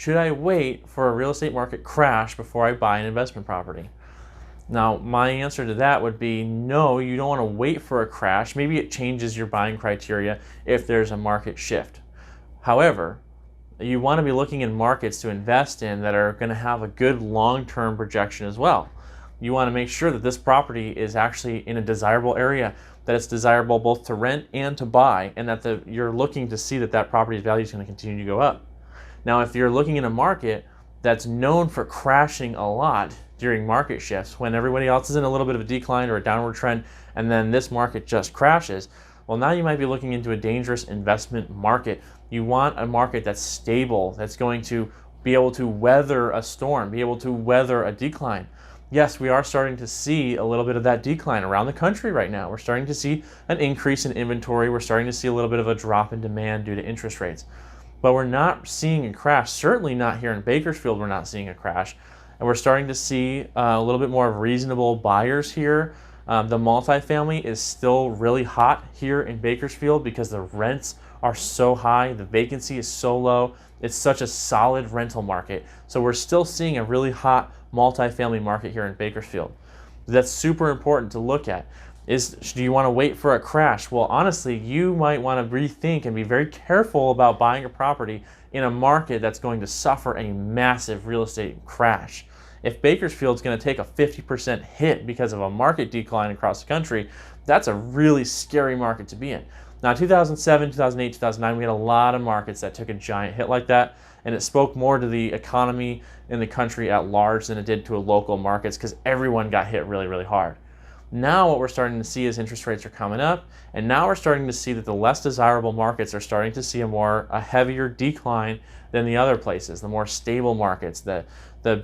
should I wait for a real estate market crash before I buy an investment property? Now, my answer to that would be no, you don't want to wait for a crash. Maybe it changes your buying criteria if there's a market shift. However, you want to be looking in markets to invest in that are going to have a good long-term projection as well. You want to make sure that this property is actually in a desirable area, that it's desirable both to rent and to buy, and that you're looking to see that that property's value is going to continue to go up. Now, if you're looking in a market that's known for crashing a lot during market shifts, when everybody else is in a little bit of a decline or a downward trend, and then this market just crashes, well, now you might be looking into a dangerous investment market. You want a market that's stable, that's going to be able to weather a storm, be able to weather a decline. Yes, we are starting to see a little bit of that decline around the country right now. We're starting to see an increase in inventory. We're starting to see a little bit of a drop in demand due to interest rates. But we're not seeing a crash, certainly not here in Bakersfield. We're not seeing a crash. And we're starting to see a little bit more of reasonable buyers here. The multifamily is still really hot here in Bakersfield because the rents are so high, the vacancy is so low. It's such a solid rental market. So we're still seeing a really hot multifamily market here in Bakersfield. That's super important to look at. Do you want to wait for a crash? Well, honestly, you might want to rethink and be very careful about buying a property in a market that's going to suffer a massive real estate crash. If Bakersfield's going to take a 50% hit because of a market decline across the country, that's a really scary market to be in. Now, 2007, 2008, 2009, we had a lot of markets that took a giant hit like that, and it spoke more to the economy in the country at large than it did to local markets because everyone got hit really, really hard. Now what we're starting to see is interest rates are coming up, and now we're starting to see that the less desirable markets are starting to see a heavier decline than the other places, the more stable markets, the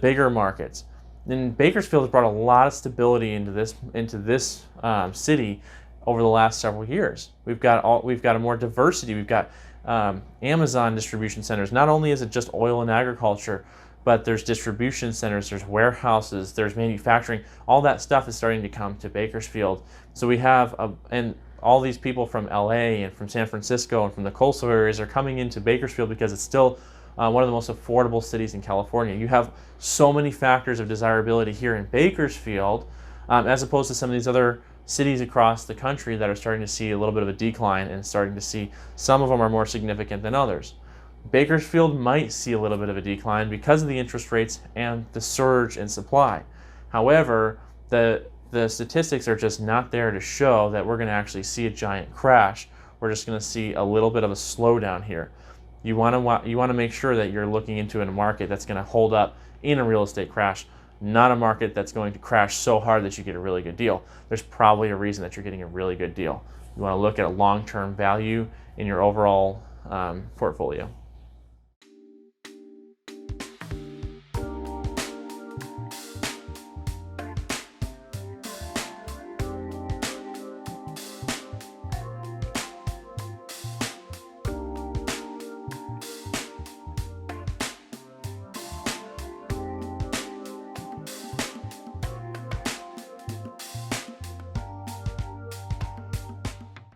bigger markets. And Bakersfield has brought a lot of stability into this city over the last several years. We've got a more diversity. We've got Amazon distribution centers. Not only is it just oil and agriculture, but there's distribution centers, there's warehouses, there's manufacturing. All that stuff is starting to come to Bakersfield. So we have, and all these people from LA and from San Francisco and from the coastal areas are coming into Bakersfield because it's still one of the most affordable cities in California. You have so many factors of desirability here in Bakersfield, as opposed to some of these other cities across the country that are starting to see a little bit of a decline and starting to see some of them are more significant than others. Bakersfield might see a little bit of a decline because of the interest rates and the surge in supply. However, the statistics are just not there to show that we're going to actually see a giant crash. We're just going to see a little bit of a slowdown here. You want to make sure that you're looking into a market that's going to hold up in a real estate crash, not a market that's going to crash so hard that you get a really good deal. There's probably a reason that you're getting a really good deal. You want to look at a long-term value in your overall portfolio.